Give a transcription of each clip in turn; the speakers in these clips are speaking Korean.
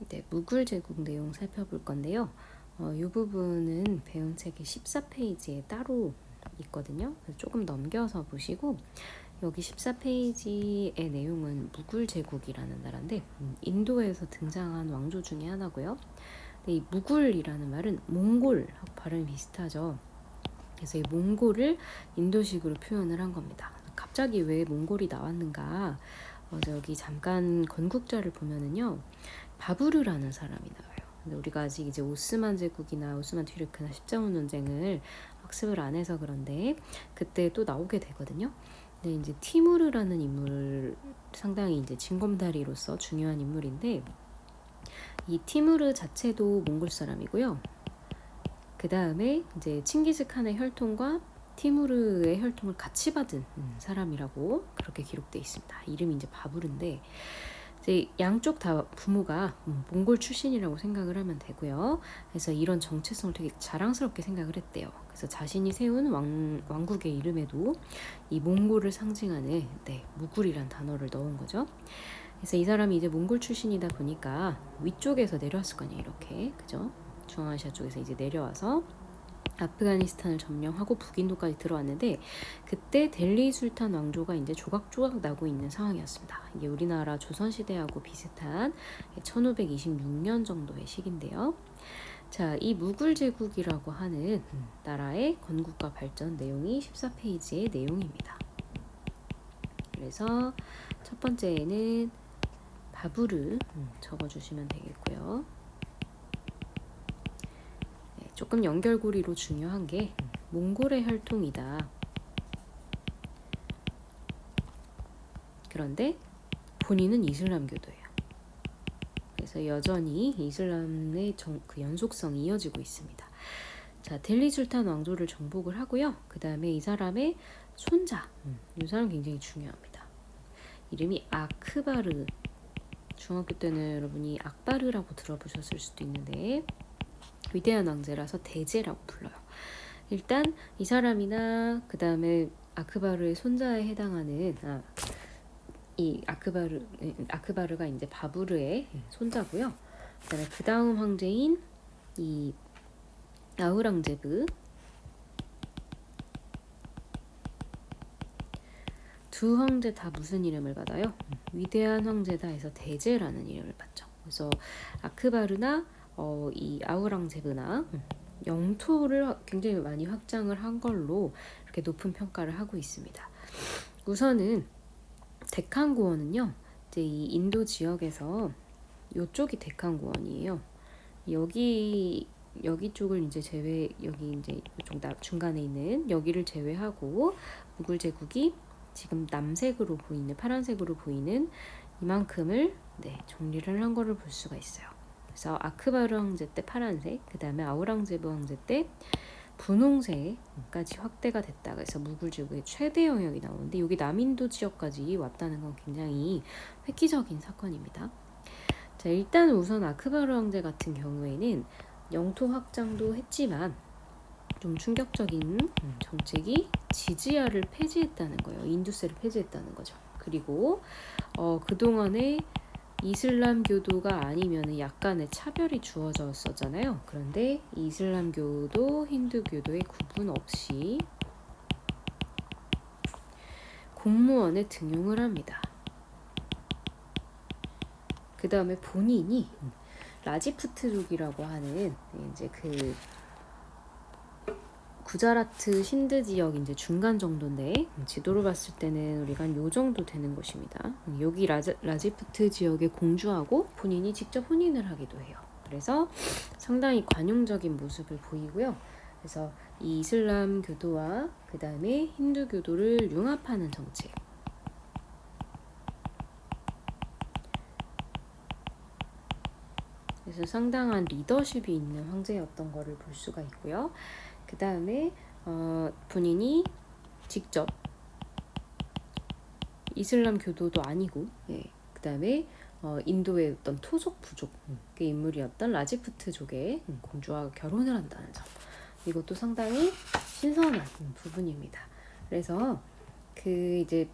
네, 무굴 제국 내용 살펴볼 건데요. 이 부분은 배운 책의 14페이지에 따로 있거든요. 그래서 조금 넘겨서 보시고 여기 14페이지의 내용은 무굴 제국이라는 나라인데 인도에서 등장한 왕조 중에 하나고요. 근데 이 무굴이라는 말은 몽골하고 발음이 비슷하죠. 그래서 이 몽골을 인도식으로 표현을 한 겁니다. 갑자기 왜 몽골이 나왔는가? 여기 잠깐 건국자를 보면은요, 바부르라는 사람이 나와요. 근데 우리가 아직 이제 오스만 제국이나 오스만 튀르크나 십자군 논쟁을 학습을 안 해서 그런데 그때 또 나오게 되거든요. 근데 이제 티무르라는 인물 상당히 이제 징검다리로서 중요한 인물인데 이 티무르 자체도 몽골 사람이고요. 그 다음에 이제 칭기즈칸의 혈통과 티무르의 혈통을 같이 받은 사람이라고 그렇게 기록되어 있습니다. 이름이 이제 바부르인데 이제 양쪽 다 부모가 몽골 출신이라고 생각을 하면 되고요. 그래서 이런 정체성을 되게 자랑스럽게 생각을 했대요. 그래서 자신이 세운 왕국의 이름에도 이 몽골을 상징하는 무굴이란 단어를 넣은 거죠. 그래서 이 사람이 이제 몽골 출신이다 보니까 위쪽에서 내려왔을 거 아니에요. 이렇게 그죠? 중앙아시아 쪽에서 이제 내려와서 아프가니스탄을 점령하고 북인도까지 들어왔는데 그때 델리 술탄 왕조가 이제 조각조각 나고 있는 상황이었습니다. 이게 우리나라 조선시대하고 비슷한 1526년 정도의 시기인데요. 자, 이 무굴 제국이라고 하는 나라의 건국과 발전 내용이 14페이지의 내용입니다. 그래서 첫 번째에는 바부르 적어주시면 되겠고요. 조금 연결고리로 중요한 게 몽골의 혈통이다. 그런데 본인은 이슬람교도예요. 그래서 여전히 이슬람의 그 연속성이 이어지고 있습니다. 자, 델리 술탄 왕조를 정복을 하고요. 그 다음에 이 사람의 손자, 이 사람 굉장히 중요합니다. 이름이 아크바르. 중학교 때는 여러분이 악바르라고 들어보셨을 수도 있는데 위대한 왕제라서 대제라고 불러요. 일단 이 사람이나 그 다음에 아크바르의 손자에 해당하는 이 아크바르가 이제 바부르의 손자고요. 그다음에 그 다음 황제인 이 아우랑제브 두 황제 다 무슨 이름을 받아요? 위대한 황제다 해서 대제라는 이름을 받죠. 그래서 아크바르나 이 아우랑제브나 영토를 굉장히 많이 확장을 한 걸로 이렇게 높은 평가를 하고 있습니다. 우선은 데칸고원은요, 이제 이 인도 지역에서 이쪽이 데칸고원이에요. 여기 쪽을 이제 여기 이제 이쪽 중간에 있는 여기를 제외하고 무굴 제국이 지금 남색으로 보이는 파란색으로 보이는 이만큼을 정리를 한 거를 볼 수가 있어요. 그래서 아크바르 황제 때 파란색, 그 다음에 아우랑제브 황제 때 분홍색까지 확대가 됐다. 그래서 무굴 제국의 최대 영역이 나오는데 여기 남인도 지역까지 왔다는 건 굉장히 획기적인 사건입니다. 자, 일단 우선 아크바르 황제 같은 경우에는 영토 확장도 했지만 좀 충격적인 정책이 지지야를 폐지했다는 거예요. 인두세를 폐지했다는 거죠. 그리고 그동안에 이슬람교도가 아니면 약간의 차별이 주어졌었잖아요. 그런데 이슬람교도 힌두교도의 구분 없이 공무원에 등용을 합니다. 그 다음에 본인이 라지푸트족이라고 하는 이제 그 구자라트 신드 지역 이제 중간 정도인데 지도로 봤을 때는 우리가 한 요 정도 되는 곳입니다. 여기 라지푸트 지역에 공주하고 본인이 직접 혼인을 하기도 해요. 그래서 상당히 관용적인 모습을 보이고요. 그래서 이 이슬람 교도와 그 다음에 힌두 교도를 융합하는 정책. 그래서 상당한 리더십이 있는 황제였던 거를 볼 수가 있고요. 그 다음에 본인이 직접 이슬람 교도도 아니고 그 다음에 인도의 어떤 토속 부족의 인물이었던 라지푸트족의 공주와 결혼을 한다는 점, 이것도 상당히 신선한 부분입니다. 그래서 그 이제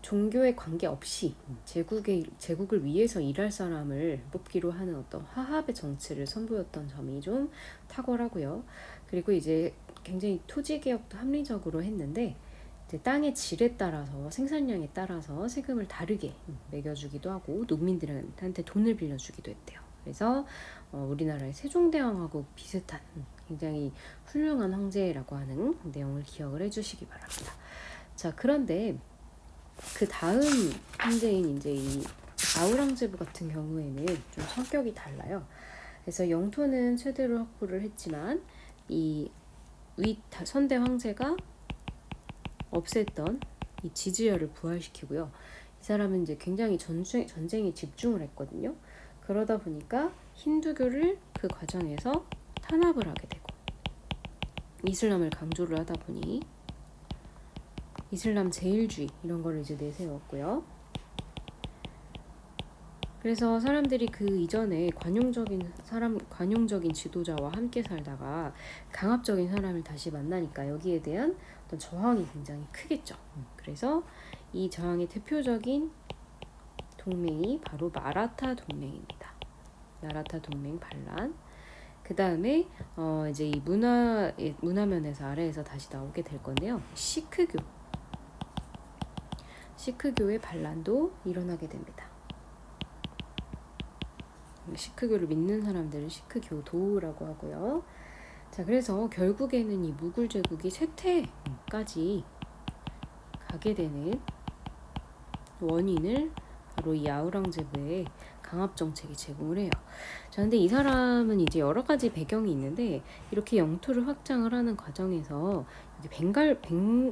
종교에 관계없이 제국을 위해서 일할 사람을 뽑기로 하는 어떤 화합의 정치를 선보였던 점이 좀 탁월하고요. 그리고 이제 굉장히 토지 개혁도 합리적으로 했는데 이제 땅의 질에 따라서 생산량에 따라서 세금을 다르게 매겨주기도 하고 농민들한테 돈을 빌려주기도 했대요. 그래서 우리나라의 세종대왕하고 비슷한 굉장히 훌륭한 황제라고 하는 내용을 기억을 해주시기 바랍니다. 자, 그런데 그 다음 황제인 이제 이 아우랑제부 같은 경우에는 좀 성격이 달라요. 그래서 영토는 최대로 확보를 했지만 이 선대 황제가 없앴던 이 지지열을 부활시키고요. 이 사람은 이제 굉장히 전쟁에 집중을 했거든요. 그러다 보니까 힌두교를 그 과정에서 탄압을 하게 되고 이슬람을 강조를 하다 보니 이슬람 제일주의 이런 거를 이제 내세웠고요. 그래서 사람들이 그 이전에 관용적인 지도자와 함께 살다가 강압적인 사람을 다시 만나니까 여기에 대한 어떤 저항이 굉장히 크겠죠. 그래서 이 저항의 대표적인 동맹이 바로 마라타 동맹입니다. 마라타 동맹 반란. 그 다음에 이제 이 문화면에서 아래에서 다시 나오게 될 건데요. 시크교의 반란도 일어나게 됩니다. 시크교를 믿는 사람들을 시크교도라고 하고요. 자, 그래서 결국에는 이 무굴 제국이 쇠퇴까지 가게 되는 원인을 바로 이 아우랑제부의 강압 정책이 제공을 해요. 자, 근데 이 사람은 이제 여러 가지 배경이 있는데 이렇게 영토를 확장을 하는 과정에서 여기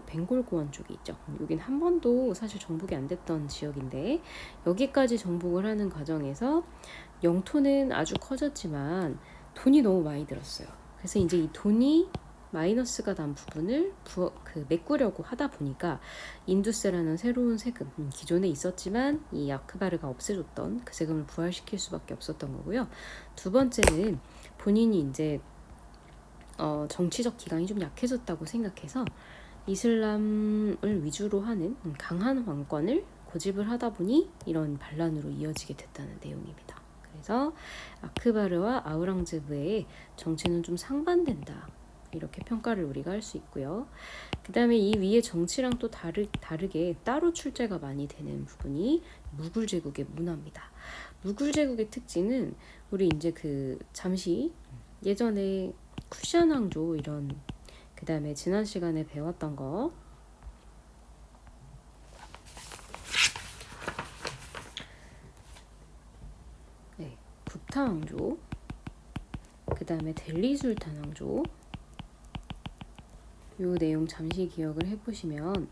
벵골고원 쪽이 있죠. 여긴 한 번도 사실 정복이 안 됐던 지역인데 여기까지 정복을 하는 과정에서 영토는 아주 커졌지만 돈이 너무 많이 들었어요. 그래서 이제 이 돈이 마이너스가 난 부분을 메꾸려고 하다 보니까 인두세라는 새로운 세금, 기존에 있었지만 이 아크바르가 없애줬던 그 세금을 부활시킬 수밖에 없었던 거고요. 두 번째는 본인이 이제 정치적 기강이 좀 약해졌다고 생각해서 이슬람을 위주로 하는 강한 왕권을 고집을 하다 보니 이런 반란으로 이어지게 됐다는 내용입니다. 그래서 아크바르와 아우랑제부의 정치는 좀 상반된다. 이렇게 평가를 우리가 할 수 있고요. 그 다음에 이 위에 정치랑 또 다르게 따로 출제가 많이 되는 부분이 무굴 제국의 문화입니다. 무굴 제국의 특징은 우리 이제 잠시 예전에 쿠시안 왕조 이런 그 다음에 지난 시간에 배웠던 거 굽타 왕조 그 다음에 델리 술탄 왕조 요 내용 잠시 기억을 해보시면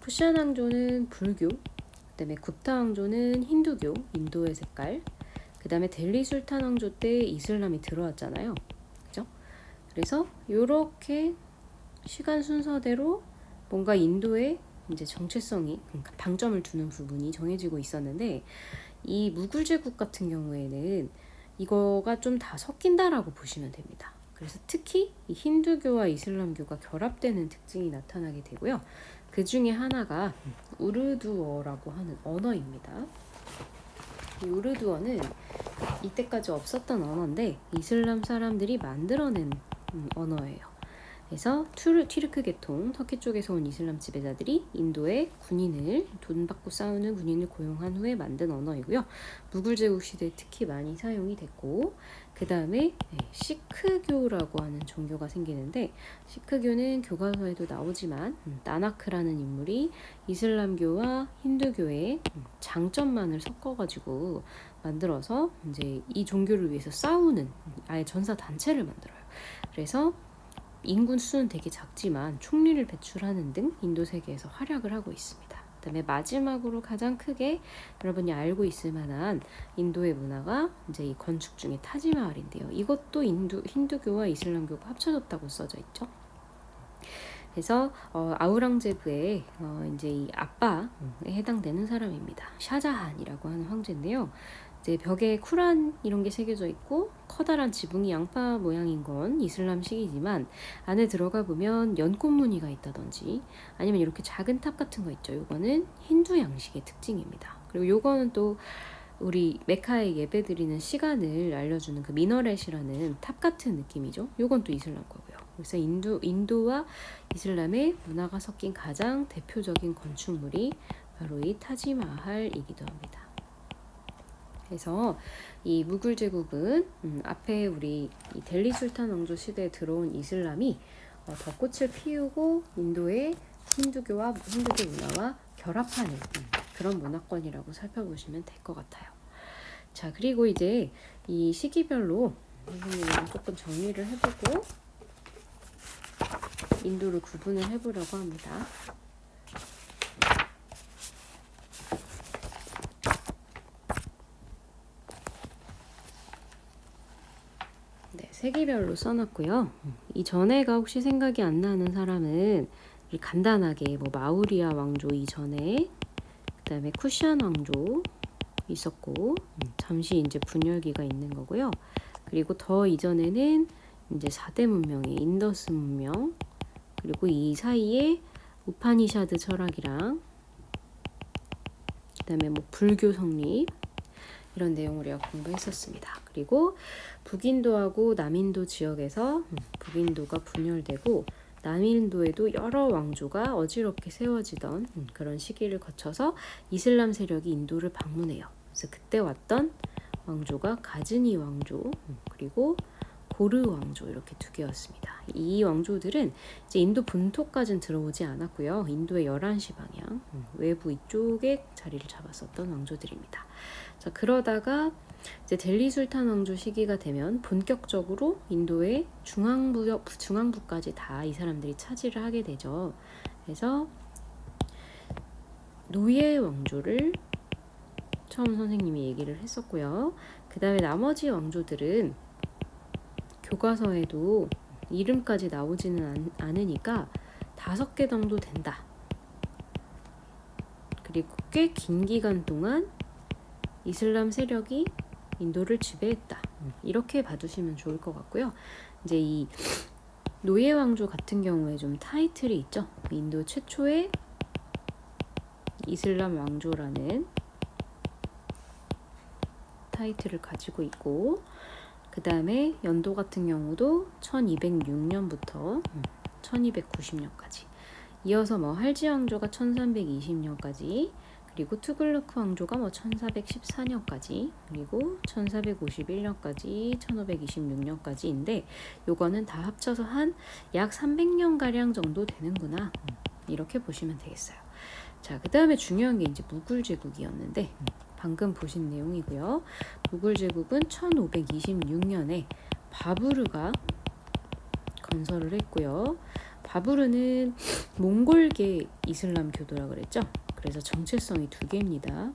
쿠시안 왕조는 불교, 그 다음에 굽타 왕조는 힌두교, 인도의 색깔, 그 다음에 델리 술탄 왕조 때 이슬람이 들어왔잖아요. 그죠? 그래서 요렇게 시간 순서대로 뭔가 인도의 이제 정체성이 방점을 두는 부분이 정해지고 있었는데 이 무굴 제국 같은 경우에는 이거가 좀 다 섞인다라고 보시면 됩니다. 그래서 특히 이 힌두교와 이슬람교가 결합되는 특징이 나타나게 되고요. 그 중에 하나가 우르두어라고 하는 언어입니다. 이 우르두어는 이때까지 없었던 언어인데 이슬람 사람들이 만들어낸 언어예요. 그래서 튀르크 계통, 터키 쪽에서 온 이슬람 지배자들이 인도의 돈 받고 싸우는 군인을 고용한 후에 만든 언어이고요. 무굴 제국 시대에 특히 많이 사용이 됐고 그 다음에 시크교라고 하는 종교가 생기는데 시크교는 교과서에도 나오지만 나나크라는 인물이 이슬람교와 힌두교의 장점만을 섞어가지고 만들어서 이제 이 종교를 위해서 싸우는 아예 전사 단체를 만들어요. 그래서 인구 수는 되게 작지만 총리를 배출하는 등 인도 세계에서 활약을 하고 있습니다. 그다음에 마지막으로 가장 크게 여러분이 알고 있을 만한 인도의 문화가 이제 이 건축 중에 타지마할인데요. 이것도 힌두교와 이슬람교가 합쳐졌다고 써져 있죠. 그래서 아우랑제브의 이제 이 아빠에 해당되는 사람입니다. 샤자한이라고 하는 황제인데요. 이제 벽에 쿠란 이런 게 새겨져 있고 커다란 지붕이 양파 모양인 건 이슬람식이지만 안에 들어가 보면 연꽃 무늬가 있다든지 아니면 이렇게 작은 탑 같은 거 있죠. 요거는 힌두 양식의 특징입니다. 그리고 요거는 또 우리 메카에 예배드리는 시간을 알려주는 그 미너렛이라는 탑 같은 느낌이죠. 요건 또 이슬람 거고요. 그래서 인도와 이슬람의 문화가 섞인 가장 대표적인 건축물이 바로 이 타지마할이기도 합니다. 그래서 이 무굴 제국은 앞에 우리 이 델리 술탄 왕조 시대에 들어온 이슬람이 벚꽃을 피우고 인도의 힌두교 문화와 결합하는 그런 문화권이라고 살펴보시면 될 것 같아요. 자, 그리고 이제 이 시기별로 선생님은 조금 정리를 해보고 인도를 구분을 해보려고 합니다. 네, 세기별로 써놨고요. 이 전에가 혹시 생각이 안 나는 사람은 간단하게 뭐 마우리아 왕조 이전에 그다음에 쿠시안 왕조 있었고 잠시 이제 분열기가 있는 거고요. 그리고 더 이전에는 이제 4대 문명의 인더스 문명, 그리고 이 사이에 우파니샤드 철학이랑 그다음에 뭐 불교 성립 이런 내용을 우리가 공부했었습니다. 그리고 북인도하고 남인도 지역에서 북인도가 분열되고 남인도에도 여러 왕조가 어지럽게 세워지던 그런 시기를 거쳐서 이슬람 세력이 인도를 방문해요. 그래서 그때 왔던 왕조가 가즈니 왕조 그리고 고르 왕조 이렇게 두 개였습니다. 이 왕조들은 이제 인도 본토까지는 들어오지 않았고요. 인도의 11시 방향 외부 이쪽에 자리를 잡았었던 왕조들입니다. 자, 그러다가 이제 델리 술탄 왕조 시기가 되면 본격적으로 인도의 중앙부까지 다 이 사람들이 차지를 하게 되죠. 그래서 노예 왕조를 처음 선생님이 얘기를 했었고요. 그 다음에 나머지 왕조들은 교과서에도 이름까지 나오지는 않으니까 5개 정도 된다. 그리고 꽤 긴 기간 동안 이슬람 세력이 인도를 지배했다. 이렇게 봐두시면 좋을 것 같고요. 이제 이 노예 왕조 같은 경우에 좀 타이틀이 있죠. 인도 최초의 이슬람 왕조라는 타이틀을 가지고 있고, 그 다음에 연도 같은 경우도 1206년부터 1290년까지 이어서 뭐 할지 왕조가 1320년까지, 그리고 투글루크 왕조가 뭐 1414년까지, 그리고 1451년까지, 1526년까지인데 요거는 다 합쳐서 한 약 300년 가량 정도 되는구나, 이렇게 보시면 되겠어요. 자, 그 다음에 중요한 게 이제 무굴 제국이었는데 방금 보신 내용이고요. 무굴 제국은 1526년에 바부르가 건설을 했고요. 바부르는 몽골계 이슬람 교도라 그랬죠. 그래서 정체성이 2개입니다.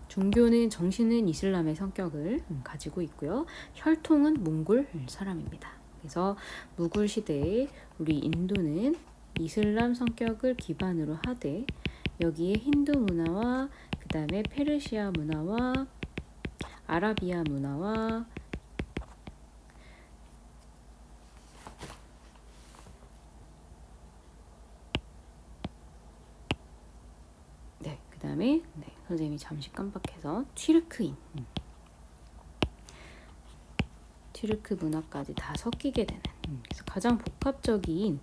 종교는 정신은 이슬람의 성격을 가지고 있고요. 혈통은 몽골 사람입니다. 그래서 무굴 시대에 우리 인도는 이슬람 성격을 기반으로 하되 여기에 힌두 문화와 그 다음에 페르시아 문화와 아라비아 문화와 그 다음에 선생님이 잠시 깜빡해서 튀르크 문화까지 다 섞이게 되는 그래서 가장 복합적인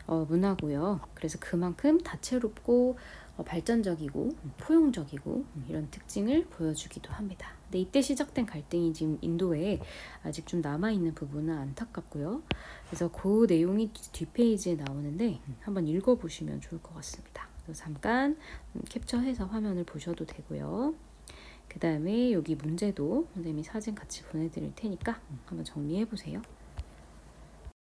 문화고요. 그래서 그만큼 다채롭고 발전적이고 포용적이고 이런 특징을 보여주기도 합니다. 근데 이때 시작된 갈등이 지금 인도에 아직 좀 남아있는 부분은 안타깝고요. 그래서 그 내용이 뒷페이지에 나오는데 한번 읽어보시면 좋을 것 같습니다. 그래서 잠깐 캡처해서 화면을 보셔도 되고요. 그 다음에 여기 문제도 선생님이 사진 같이 보내드릴 테니까 한번 정리해보세요.